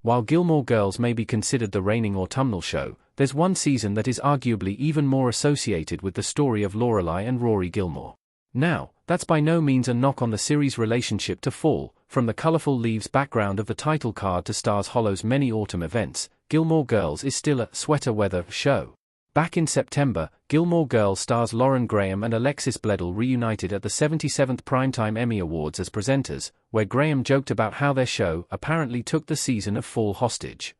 While Gilmore Girls may be considered the reigning autumnal show, there's one season that is arguably even more associated with the story of Lorelai and Rory Gilmore. Now, that's by no means a knock on the series' relationship to fall. From the colorful leaves background of the title card to Stars Hollow's many autumn events, Gilmore Girls is still a sweater weather show. Back in September, Gilmore Girls stars Lauren Graham and Alexis Bledel reunited at the 77th Primetime Emmy Awards as presenters, where Graham joked about how their show apparently took the season of fall hostage.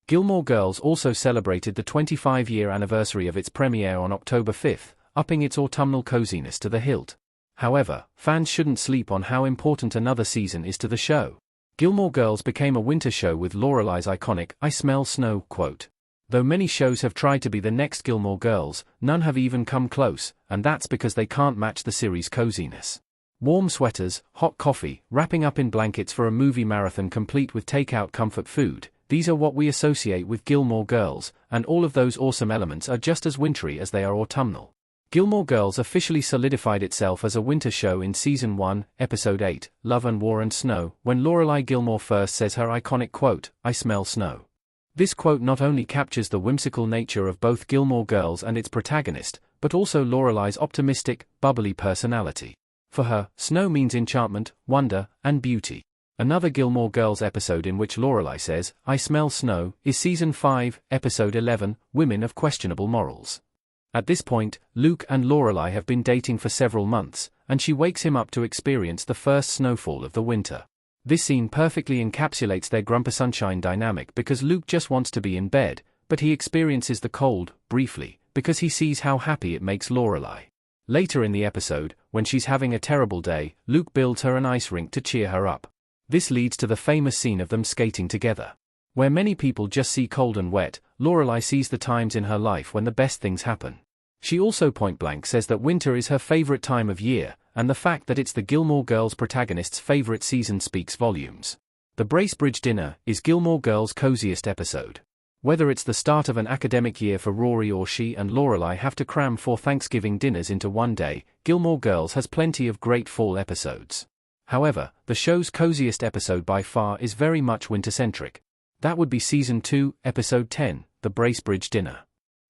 Gilmore Girls also celebrated the 25-year anniversary of its premiere on October 5, upping its autumnal coziness to the hilt. However, fans shouldn't sleep on how important another season is to the show. Gilmore Girls became a winter show with Lorelai's iconic "I smell snow" quote. Though many shows have tried to be the next Gilmore Girls, none have even come close, and that's because they can't match the series' coziness. Warm sweaters, hot coffee, wrapping up in blankets for a movie marathon complete with takeout comfort food, these are what we associate with Gilmore Girls, and all of those awesome elements are just as wintry as they are autumnal. Gilmore Girls officially solidified itself as a winter show in Season 1, Episode 8, Love and War and Snow, when Lorelai Gilmore first says her iconic quote, "I smell snow." This quote not only captures the whimsical nature of both Gilmore Girls and its protagonist, but also Lorelai's optimistic, bubbly personality. For her, snow means enchantment, wonder, and beauty. Another Gilmore Girls episode in which Lorelai says, "I smell snow," is Season 5, Episode 11, Women of Questionable Morals. At this point, Luke and Lorelai have been dating for several months, and she wakes him up to experience the first snowfall of the winter. This scene perfectly encapsulates their Grumpy Sunshine dynamic because Luke just wants to be in bed, but he experiences the cold, briefly, because he sees how happy it makes Lorelai. Later in the episode, when she's having a terrible day, Luke builds her an ice rink to cheer her up. This leads to the famous scene of them skating together. Where many people just see cold and wet, Lorelai sees the times in her life when the best things happen. She also point-blank says that winter is her favorite time of year, and the fact that it's the Gilmore Girls protagonist's favorite season speaks volumes. The Bracebridge Dinner is Gilmore Girls' coziest episode. Whether it's the start of an academic year for Rory or she and Lorelai have to cram 4 Thanksgiving dinners into one day, Gilmore Girls has plenty of great fall episodes. However, the show's coziest episode by far is very much winter-centric. That would be Season 2, Episode 10, The Bracebridge Dinner.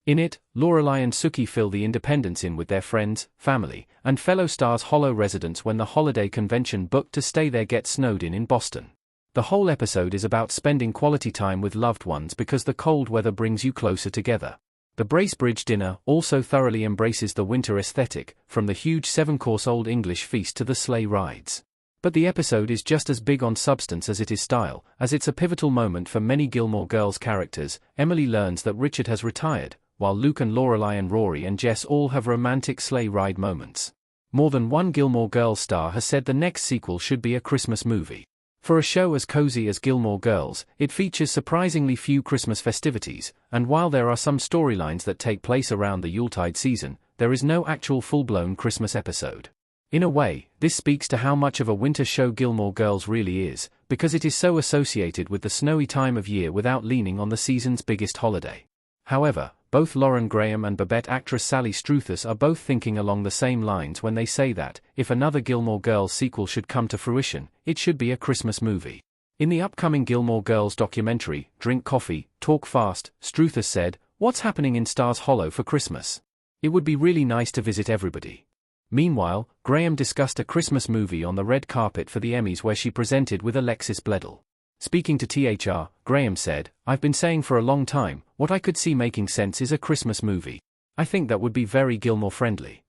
In it, Lorelai and Sookie fill the Independence Inn with their friends, family, and fellow Stars Hollow residents when the holiday convention booked to stay there gets snowed in Boston. The whole episode is about spending quality time with loved ones because the cold weather brings you closer together. The Bracebridge Dinner also thoroughly embraces the winter aesthetic, from the huge 7-course Old English feast to the sleigh rides. But the episode is just as big on substance as it is style, as it's a pivotal moment for many Gilmore Girls characters. Emily learns that Richard has retired, while Luke and Lorelai and Rory and Jess all have romantic sleigh ride moments. More than one Gilmore Girls star has said the next sequel should be a Christmas movie. For a show as cozy as Gilmore Girls, it features surprisingly few Christmas festivities, and while there are some storylines that take place around the Yuletide season, there is no actual full-blown Christmas episode. In a way, this speaks to how much of a winter show Gilmore Girls really is, because it is so associated with the snowy time of year without leaning on the season's biggest holiday. However, both Lauren Graham and Babette actress Sally Struthers are both thinking along the same lines when they say that, if another Gilmore Girls sequel should come to fruition, it should be a Christmas movie. In the upcoming Gilmore Girls documentary, Drink Coffee, Talk Fast, Struthers said, "What's happening in Stars Hollow for Christmas? It would be really nice to visit everybody." Meanwhile, Graham discussed a Christmas movie on the red carpet for the Emmys where she presented with Alexis Bledel. Speaking to THR, Graham said, "I've been saying for a long time, what I could see making sense is a Christmas movie. I think that would be very Gilmore friendly.